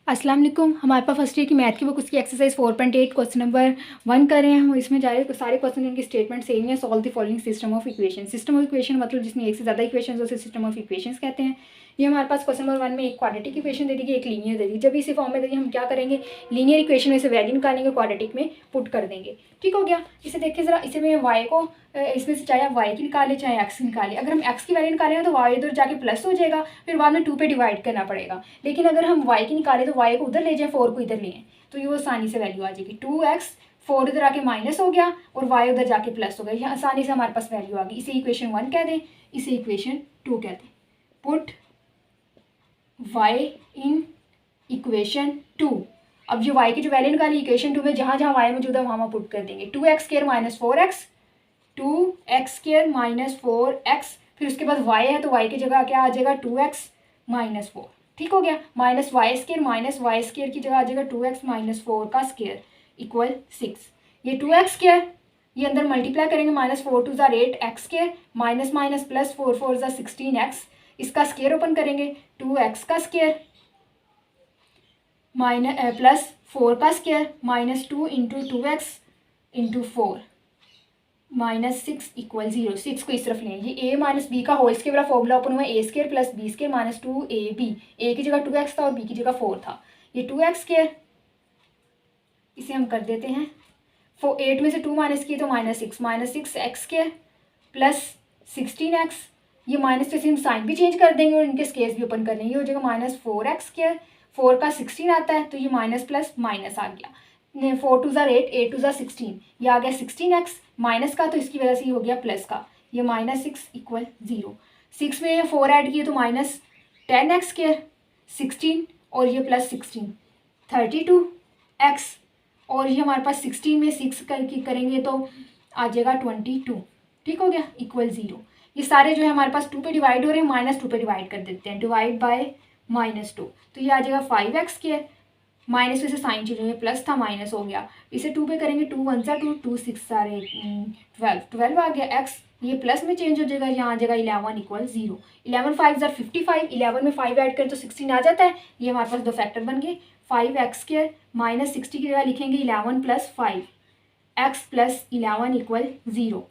अस्सलाम वालेकुम। हमारे पास फर्स्ट ईयर की मैथ की बुक उसकी एक्सरसाइज 4.8 क्वेश्चन नंबर 1 कर रहे हैं हम। इसमें सारे क्वेश्चन उनकी स्टेटमेंट सेम है। Solve the following system of equation. System of equation मतलब जिसमें एक से ज़्यादा इक्वेशन उसे सिस्टम ऑफ इक्वेशंस कहते हैं। ये हमारे पास क्वेश्चन नंबर 1 में एक क्वाड्रेटिक इक्वेशन दे दी, एक लीनियर दे दी। जब इसी फॉर्म में दे दी हम क्या करेंगे, लीनियर इक्वेशन में से वैल्यू निकालेंगे, क्वाड्रेटिक में पुट कर देंगे। ठीक हो गया। इसे देखिए ज़रा, इसे में वाई को इसमें से चाहे आप वाई की निकालें चाहे एक्स की निकालें। अगर हम एक्स की वैल्यू निकालें तो वाई इधर जाके प्लस हो जाएगा, फिर बाद में 2 पे डिवाइड करना पड़ेगा। लेकिन अगर हम वाई की निकालें तो वाई को उधर ले जाएं, 4 को इधर ले आएं, तो ये आसानी से वैल्यू आ जाएगी 2x। 4 इधर आके माइनस हो गया और y उधर जाके प्लस हो गया। यहाँ आसानी से हमारे पास वैल्यू आ गई। इसे इक्वेशन 1 कह दें, इसे इक्वेशन 2 कह दें। Put y in equation 2। अब जो y की जो वैल्यू निकाली इक्वेशन 2 में, जहाँ जहाँ y मौजूद है वहाँ पुट कर देंगे। 2x² minus 4x, 2x² minus 4x, फिर उसके बाद y है तो y की जगह क्या आ जाएगा 2x माइनस 4। ठीक हो गया। माइनस y² की जगह आ जाएगा 2x माइनस 4 का स्क्वायर इक्वल 6। ये 2x², ये अंदर मल्टीप्लाई करेंगे, माइनस 4 2 ज़ार 8x², माइनस माइनस प्लस 4 4 ज़ार 16x। इसका स्क्वायर ओपन करेंगे, 2x का स्क्वायर माइनस प्लस 4 का square minus 2 into 2x into 4 minus 6 equal 0। 6 को इस तरफ लें। ये a माइनस बी का होल स्क्वायर वाला फॉर्मूला ओपन हुआ है, a² plus b² minus 2ab। a की जगह 2x था और b की जगह 4 था। ये 2x², इसे हम कर देते हैं 8 में से 2 माइनस किए तो माइनस 6 x² प्लस 16x। ये माइनस से हम साइन भी चेंज कर देंगे और इनके स्केयर्स भी ओपन कर लेंगे। ये हो जाएगा माइनस 4x², 4 का 16 आता है तो ये माइनस प्लस माइनस आ गया। 4 2 ज़ार 8, 8 2 ज़ार 16, ये आ गया 16x माइनस का, तो इसकी वजह से ये हो गया प्लस का। ये माइनस 6 इक्वल 0। 6 में ये 4 ऐड किए तो माइनस 10x², 16 और ये प्लस 16 32x, और ये हमारे पास 16 में 6 करेंगे तो आ जाएगा 22। ठीक हो गया, इक्वल 0। ये सारे जो है हमारे पास 2 पे डिवाइड हो रहे हैं, माइनस 2 पे डिवाइड कर देते हैं, डिवाइड बाय -2। तो ये आ जाएगा 5x², माइनस में से साइन चेंज हो गया, प्लस था माइनस हो गया। इसे 2 पे करेंगे, 2 1 ज़ा 2, 2 6 ज़ार 12 आ गया x। ये प्लस में चेंज हो जाएगा, यहाँ आ जाएगा 11 इक्वल 0। 11 5 ज़ार 55, 11 में 5 ऐड करें तो 16 आ जाता है। ये हमारे पास दो फैक्टर बन गए। 5x² माइनस 60 की जगह लिखेंगे 11 plus 5 x plus 11 equal 0।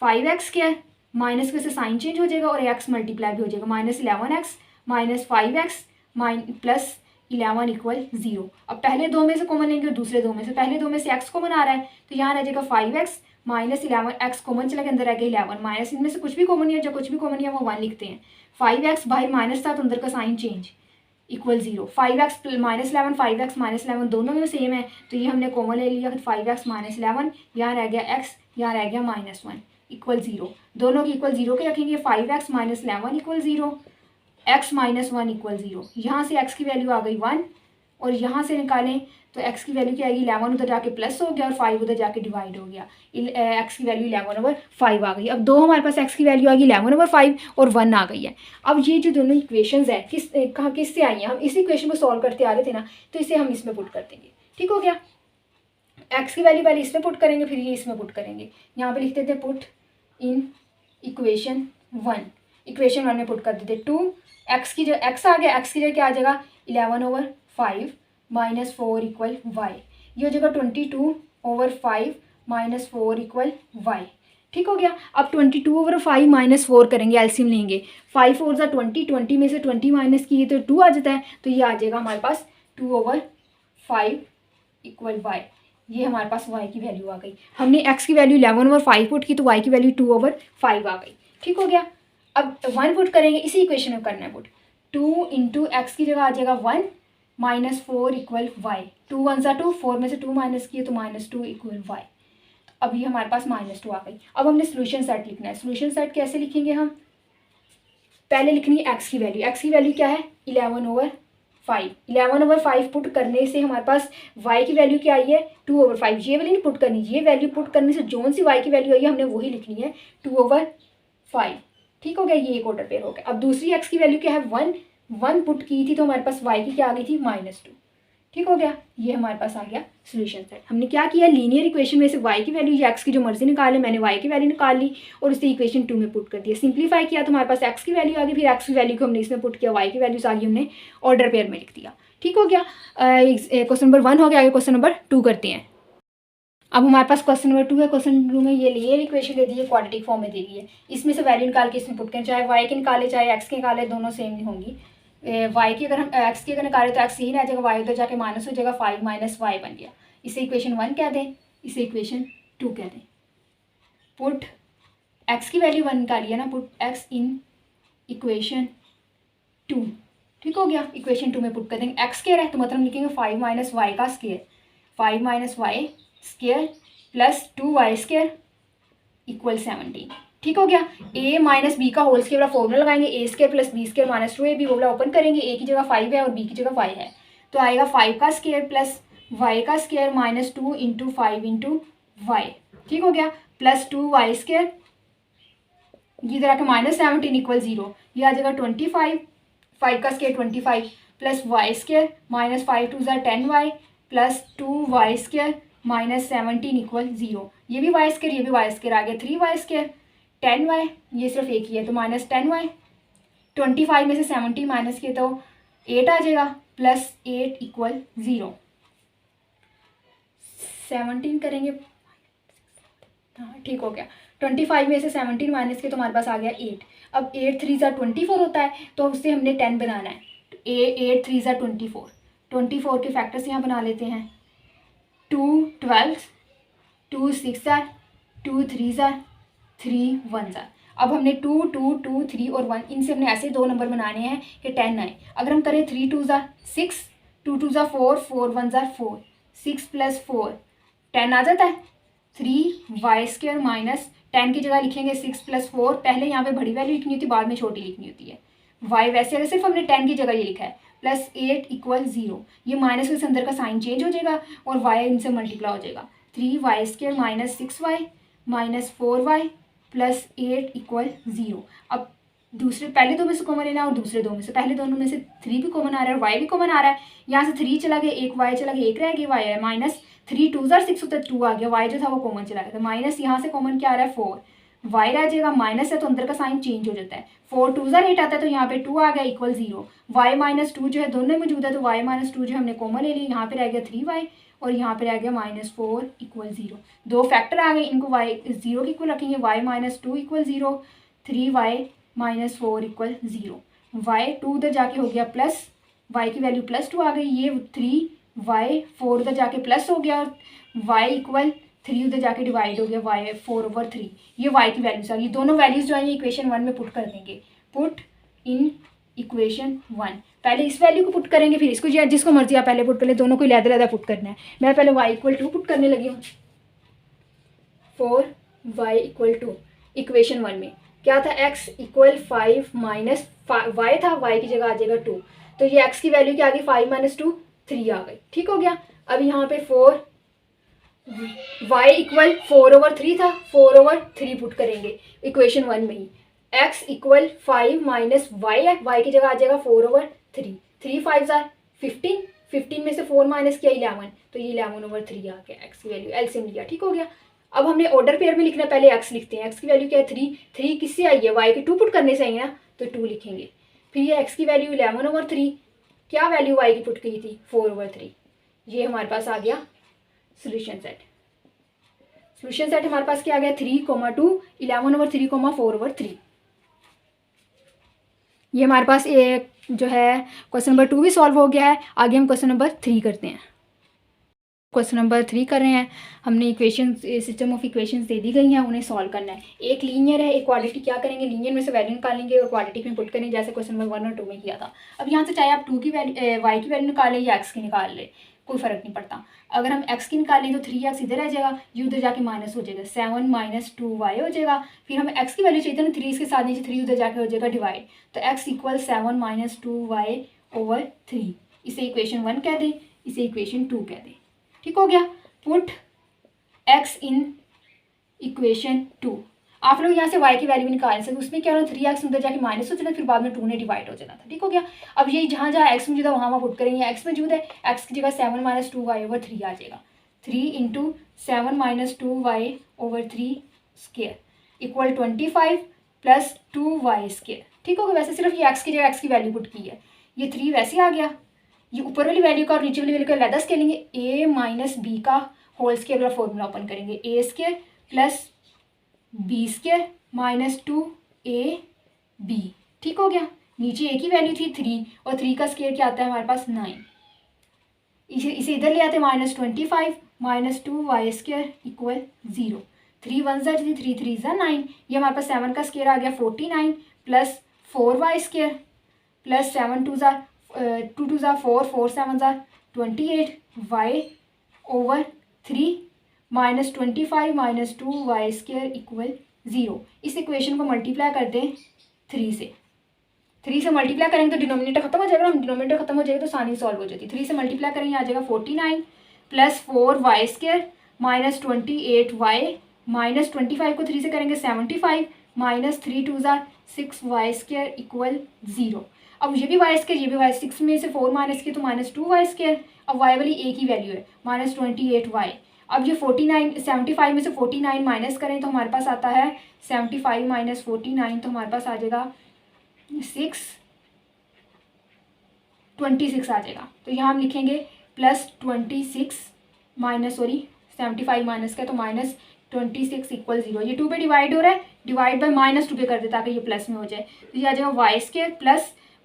5x² minus में से साइन चेंज हो जाएगा और x मल्टीप्लाई भी हो जाएगा, minus 11x minus 5x plus 11 equal 0। अब पहले दो में से कॉमन लेंगे और दूसरे दो में से, पहले दो में से x कॉमन आ रहा है तो यहाँ रह जाएगा 5x माइनस 11, x कॉमन चला के अंदर रह गया 11, माइनस इनमें से कुछ भी कॉमन नहीं है, जो कुछ भी कॉमन नहीं है वो 1 लिखते हैं। 5x बाहर माइनस था तो अंदर का sign change equal 0। 5x minus 11, 5x minus 11 दोनों में सेम है तो ये हमने कॉमन ले लिया। 5x माइनस 11, यहाँ रह गया x, यहाँ रह गया -1 इक्वल 0। दोनों की इक्वल 0 के रखेंगे। 5x minus 11 equal 0, x minus 1 equal 0। यहाँ से x की वैल्यू आ गई 1 और यहाँ से निकालें तो x की वैल्यू क्या आएगी, 11 उधर जाके प्लस हो गया और 5 उधर जाके डिवाइड हो गया। x की वैल्यू 11/5 आ गई। अब दो हमारे पास x की वैल्यू आ गई 11/5 और 1 आ गई है। अब ये जो दोनों इक्वेशंस है किससे आई हैं, हम इसी इक्वेशन को सॉल्व करते आ रहे थे ना, तो इसे हम इसमें पुट कर देंगे। ठीक हो गया। x की वैल्यू पहले इसमें पुट करेंगे, फिर ये इसमें पुट करेंगे। यहाँ पे लिख देते हैं पुट इन इक्वेशन 1। इक्वेशन 1 में पुट कर देते 2x की जो x आ गया, x की जगह क्या आ जाएगा 11/5 माइनस 4 इक्वल y। ये हो जाएगा 22/5 माइनस 4 इक्वल y। ठीक हो गया। अब 22/5 माइनस 4 करेंगे, एलसीएम लेंगे। 5 4 ज़ा 20, 20 में से 20 माइनस किए तो 2 आ जाता है, तो ये आ जाएगा हमारे पास 2/5 इक्वल y। ये हमारे पास y की वैल्यू आ गई। हमने x की वैल्यू 11/5 पुट की तो y की वैल्यू 2/5 आ गई। ठीक हो गया। अब 1 पुट करेंगे, इसी इक्वेशन में करना है पुट। 2 इंटू एक्स की जगह आ जाएगा 1 माइनस 4 इक्वल y। 2 1 ज़ा 2, 4 में से 2 माइनस किए तो -2 इक्वल y। अब ये हमारे पास -2 आ गई। अब हमने सोल्यूशन सेट लिखना है। सोल्यूशन सेट कैसे लिखेंगे हम, पहले लिखनी है x की वैल्यू। x की वैल्यू क्या है 11/5। 11/5 पुट करने से हमारे पास y की वैल्यू क्या आई है 2/5। ये वाली नहीं पुट करनी, ये वैल्यू पुट करने से जोन सी y की वैल्यू आई है हमने वही लिखनी है 2/5। ठीक हो गया, ये एक ऑर्डर पेयर हो गया। अब दूसरी x की वैल्यू क्या है 1 पुट की थी तो हमारे पास y की क्या आ गई थी -2। ठीक हो गया, ये हमारे पास आ गया सोल्यूशन सेट। हमने क्या किया, लीनियर इक्वेशन में से y की वैल्यू या x की जो मर्जी निकाले, मैंने y की वैल्यू निकाल ली और उसे इक्वेशन 2 में पुट कर दिया, सिंप्लीफाई किया तो हमारे पास x की वैल्यू आ गई, फिर x की वैल्यू को हमने इसमें पुट किया, y की वैल्यूज आ गई, हमने ऑर्डर पेयर में लिख दिया। ठीक हो गया, क्वेश्चन नंबर 1 हो गया। आगे क्वेश्चन नंबर 2 करते हैं। अब हमारे पास क्वेश्चन नंबर 2 है। क्वेश्चन नंबर 2 में ये लीनियर इक्वेशन दे दी है, क्वाड्रेटिक फॉर्म में दे दी है, इसमें से वैल्यू निकाल के इसमें पुट करें, चाहे y की निकाले चाहे x की निकाले, दोनों सेम होंगी। y की अगर हम x की अगर निकालें तो x यही रह जाएगा, y उधर जाके माइनस हो जाएगा, 5 माइनस y बन गया। इसे इक्वेशन 1 कह दें, इसे इक्वेशन 2 कह दें। पुट x की वैल्यू 1 निकालिए ना, पुट x इन इक्वेशन 2। ठीक हो गया, इक्वेशन 2 में पुट कर देंगे। x स्क्वायर है तो मतलब लिखेंगे 5 माइनस वाई का square, 5 minus Y square plus 2y square equal 17। ठीक हो गया, a माइनस बी का होल स्क्वायर वाला फॉर्मूला लगाएंगे, A square plus B square minus 2ab वो वाला ओपन करेंगे, a की जगह 5 है और b की जगह 5 है, तो आएगा 5 का स्क्वायर प्लस y का square minus 2 into 5 into y. ठीक हो गया, प्लस 2y स्क्वायर, ये इधर आके माइनस 17 इक्वल 0, ये आ जाएगा 25, 5 का square 25 plus y square minus 5 two ज़ा 10y plus 2y square minus 17 equal 0, ये भी वाई स्क्वायर ये भी वाई स्क्वायर आ गया, 3y स्क्वायर 10y, ये सिर्फ एक ही है तो माइनस 10y, 25 में से 17 माइनस किए तो 8 आ जाएगा प्लस 8 इक्वल 0। 17 करेंगे, हाँ ठीक हो गया, 25 में से 17 माइनस के तो हमारे पास आ गया 8। अब 8 3 ज़ा 24 होता है तो उससे हमने 10 बनाना है, तो 8 3 ज़ा 24, 24 के फैक्टर्स यहाँ बना लेते हैं, 2 12, 2 6 ज़ा, 2 3 ज़ा, 3 1 ज़ा। अब हमने 2 2 2 3 और 1 इनसे हमने ऐसे दो नंबर बनाने हैं कि 10 आए। अगर हम करें 3 2 ज़ा 6, 2 2 ज़ा 4, 4 1 ज़ा 4, 6 प्लस 4 10 आ जाता है, 3y स्क्वायर माइनस 10 की जगह लिखेंगे 6 प्लस 4, पहले यहाँ पे बड़ी वैल्यू लिखनी होती है बाद में छोटी लिखनी होती है, y वैसे अगर सिर्फ हमने 10 की जगह ये लिखा है, प्लस 8 इक्वल 0, ये माइनस के अंदर का साइन चेंज हो जाएगा और y इनसे मल्टीप्लाई हो जाएगा, 3y square minus 6y minus 4y plus 8 equal 0। अब दूसरे पहले दो में से कॉमन लेना और दूसरे दो में से, पहले दोनों में से 3 भी कॉमन आ रहा है और y भी कॉमन आ रहा है, यहाँ से 3 चला गया, एक y चला गया, एक रह गया y है, माइनस 3 2 ज़ा 6 होता है, 2 आ गया, y जो था वो कॉमन चला गया, तो माइनस यहाँ से कॉमन क्या आ रहा है 4, y रह जाएगा, माइनस है तो अंदर का साइन चेंज हो जाता है, 4 2 ज़ा 8 आता है तो यहाँ पे 2 आ गया इक्वल 0, y माइनस 2 जो है दोनों मौजूद है तो y माइनस 2 जो हमने कॉमन ले ली, यहाँ पे रह गया 3y और यहाँ पे रह गया माइनस 4 इक्वल 0, दो फैक्टर आ गए, इनको y 0 के इक्वल रखेंगे, y minus 2 equal 0, 3y minus 4 equal 0, y 2 उधर जाके हो गया प्लस, y की वैल्यू प्लस 2 आ गई, ये 3y 4 उधर जाके प्लस हो गया और y इक्वल 3 उधर जाके डिवाइड हो गया, y 4/3, ये y की वैल्यूज आ गई, दोनों वैल्यूज जो है इक्वेशन 1 में पुट कर देंगे, पुट इन इक्वेशन 1, पहले इस वैल्यू को पुट करेंगे फिर इसको, जिसको मर्जी आप पहले पुट कर ले, दोनों को लहदा पुट करना है। मैं पहले y इक्वल 2 पुट करने लगी हूँ, 4y इक्वल 2, इक्वेशन 1 में क्या था, x इक्वल 5 माइनस y था, y की जगह आ जाएगा 2, तो ये x की वैल्यू क्या आ गई, 5 माइनस 2 3 आ गई। ठीक हो गया, अब यहाँ पे 4 y इक्वल 4/3 था, 4/3 पुट करेंगे इक्वेशन 1 में ही, x इक्वल 5 माइनस y है, y की जगह आ जाएगा 4/3, 3 5 ज़ा 15, 15 में से 4 माइनस किया 11, तो ये 11/3 आ गया, x की वैल्यू एलसीएम लिया। ठीक हो गया, अब हमने ऑर्डर पेयर में लिखना है, पहले x लिखते हैं, x की वैल्यू क्या है 3, 3 किससे आई है, y के 2 पुट करने से आई है ना, तो 2 लिखेंगे, फिर ये x की वैल्यू 11/3, क्या वैल्यू y की पुट की थी 4/3, ये हमारे पास आ गया सोल्यूशन सेट। सोल्यूशन सेट हमारे पास क्या आ गया 3, 2, 11/3, 4/3, ये हमारे पास एक जो है क्वेश्चन नंबर 2 भी सॉल्व हो गया है। आगे हम क्वेश्चन नंबर 3 करते हैं। क्वेश्चन नंबर 3 कर रहे हैं, हमने इक्वेशन सिस्टम ऑफ इक्वेशंस दे दी गई हैं, उन्हें सॉल्व करना है। एक लीनियर है एक क्वाड्रेटिक, क्या करेंगे लीनियर में से वैल्यू निकालेंगे और क्वाड्रेटिक में पुट करेंगे, जैसे क्वेश्चन नंबर 1 और 2 में किया था। अब यहाँ से चाहे आप 2 की वैल्यू y की वैल्यू निकालें या x की निकाल लें, कोई फ़र्क नहीं पड़ता। अगर हम x की निकालें तो 3x इधर रह जाएगा, ये उधर जाके माइनस हो जाएगा, 7 माइनस 2y हो जाएगा, फिर हमें x की वैल्यू चाहिए था ना, 3 इसके साथ नीचे 3 उधर जाके हो जाएगा डिवाइड, तो x इक्वल 7 माइनस 2y/3, इसे इक्वेशन 1 कह दें, इसे इक्वेशन 2 कह दें। ठीक हो गया, पुट x इन इक्वेशन 2। आप लोग यहाँ से y की वैल्यू भी निकाल सकते, उसमें क्या होना 3x अंदर जाके माइनस हो जाना, फिर बाद में 2 ने डिवाइड हो जाना था। ठीक हो गया। अब यही जहाँ जहाँ x मौजूद है वहाँ पुट करेंगे, x मौजूद है, x की जगह 7 - 2y/3 आ जाएगा। 3 × 7 - 2y/3 स्क्वायर इक्वल 25 + 2y²। ठीक हो गया। वैसे सिर्फ ये x की जगह x की वैल्यू पुट की है, ये 3 वैसे आ गया। ये ऊपर वाली वैल्यू का और नीचे वाली वैल्यू का अलग स्केलिंग है, a - b का होल स्क्वायर वाला फॉर्मूला ओपन करेंगे, a² + b² - 2ab। ठीक हो गया। नीचे a की वैल्यू थी 3 और 3 का स्क्वायर क्या आता है हमारे पास 9। इसे इधर ले आते -25 - 2y² इक्वल 0। 3 1 ज़ा 3, 3 3 ज़ा 9। ये हमारे पास 7 का स्क्वायर आ गया 49 + 4y² + 7 2 ज़ा 2 2 ज़ा 4, 4 7 ज़ा 28 y/3 -25 - 2y² इक्वल 0। इस इक्वेशन को मल्टीप्लाई कर दें 3 से। 3 से मल्टीप्लाई करेंगे तो डिनोमिनेटर खत्म हो जाएगा, हम डिनोमिनेटर खत्म हो जाएगा तो आसानी सॉल्व हो जाती है। 3 से मल्टीप्लाई करेंगे आ जाएगा 49 + 4y² - 28y -25 को 3 से करेंगे 75 -3 2 ज़ा 6y² इक्वल 0। अब ये भी y², ये भी y, 6 में से 4 माइनस किया तो -2y²। अब y वाली a की वैल्यू है -28y। अब ये 75 में से 49 माइनस करें तो हमारे पास आता है 75 - 49 तो हमारे पास आ जाएगा 26 आ जाएगा। तो यहाँ हम लिखेंगे +26 75 माइनस का तो -26 इक्वल 0। ये 2 पे डिवाइड हो रहा है, डिवाइड बाय -2 पे कर दे ताकि ये प्लस में हो जाए। तो ये आ जाएगा y²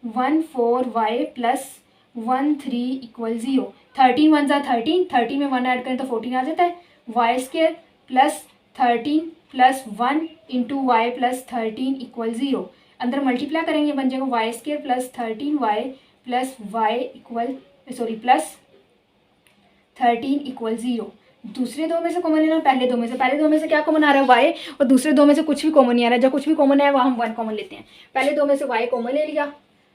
+ 14y + 13 इक्वल 0। 13 1 ज़ा 13, 13 में 1 ऐड करें तो 14 आ जाता है। y² + 13 + 1 × y + 13 equal 0। अंदर मल्टीप्लाई करेंगे बन जाएगा y² + 13y + y equal + 13 equal 0। दूसरे दो में से कॉमन लेना, पहले दो में से क्या कॉमन आ रहा है y, और दूसरे दो में से कुछ भी कॉमन नहीं आ रहा है। जब कुछ भी कॉमन है वहाँ हम 1 कॉमन लेते हैं। पहले दो में से y कॉमन ले लिया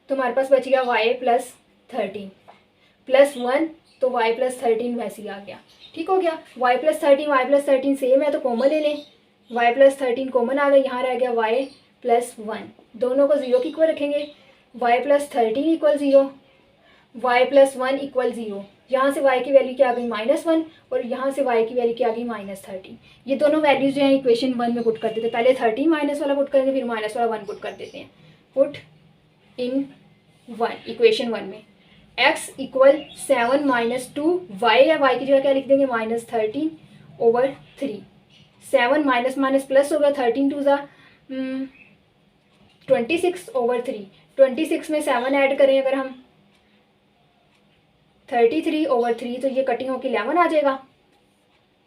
तो हमारे पास बच गया y + 13 + 1 तो y + 13 वैसे ही आ गया। ठीक हो गया। y + 13 सेम है तो कॉमन ले लें, y + 13 कॉमन आ गया, यहाँ रह गया y + 1। दोनों को 0 के इक्वल रखेंगे, y + 13 इक्वल 0, y + 1 इक्वल 0। यहाँ से y की वैल्यू क्या आ गई -1 और यहाँ से y की वैल्यू क्या आ गई -13। ये दोनों वैल्यूज जो हैं इक्वेशन 1 में पुट कर देते हैं। पहले 13 माइनस वाला पुट करेंगे, फिर माइनस वाला 1 पुट कर देते हैं। पुट इन 1 इक्वेशन 1 में x इक्वल 7 - 2 y है, y की जगह क्या लिख देंगे -13/3। 7 माइनस प्लस हो गया, 13 2 ज़ा 26/3। 26 में 7 ऐड करें अगर हम 33/3 तो ये कटिंग होकर 11 आ जाएगा,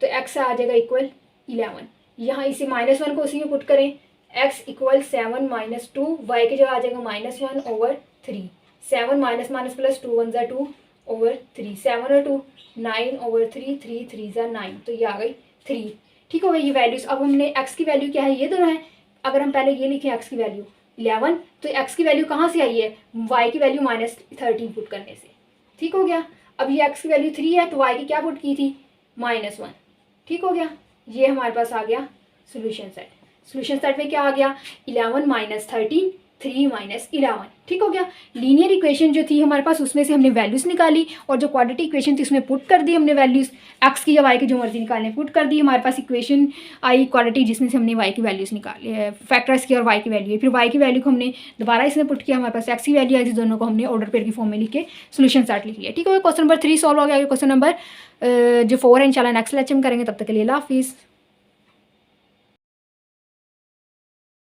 तो x आ जाएगा इक्वल 11। यहाँ इसी -1 को उसी में पुट करें, x इक्वल 7 - 2 y की जगह आ जाएगा -1/3। 7 माइनस प्लस 2 1 ज़ा 2/3, 7 और 2 9/3, 3 3 ज़ा 9, तो ये आ गई 3। ठीक हो गई ये वैल्यूज़। अब हमने x की वैल्यू क्या है, ये दोनों है। अगर हम पहले ये लिखें x की वैल्यू 11 तो x की वैल्यू कहाँ से आई है, y की वैल्यू -13 पुट करने से। ठीक हो गया। अब ये x की वैल्यू 3 है तो y की क्या पुट की थी -1। ठीक हो गया। ये हमारे पास आ गया सोल्यूशन सेट। सोल्यूशन सेट में क्या आ गया 11 - 13, 3 - 11। ठीक हो गया। लीनियर इक्वेशन जो थी हमारे पास उसमें से हमने वैल्यूज़ निकाली और जो क्वाड्रेटिक इक्वेशन थी उसमें पुट कर दी हमने वैल्यूज़, एक्स की या वाई की जो मर्जी निकालने पुट कर दी। हमारे पास इक्वेशन आई क्वाड्रेटिक जिसमें से हमने वाई की वैल्यूज़ निकाली, फैक्टर्स की और वाई की वैल्यू है। फिर वाई की वैल्यू को हमने दोबारा इसमें पुट किया, हमारे पास एक्स की वैल्यू आई थी, दोनों को हमने ऑर्डर पेयर की फॉर्म में लिख के सोल्यूशन सेट लिख लिया। ठीक है। क्वेश्चन नंबर 3 सॉल्व हो गया। क्वेश्चन नंबर जो 4 है इंशाल्लाह नेक्स्ट लेक्चर में करेंगे। तब तक के लिए अल्लाह हाफिज़।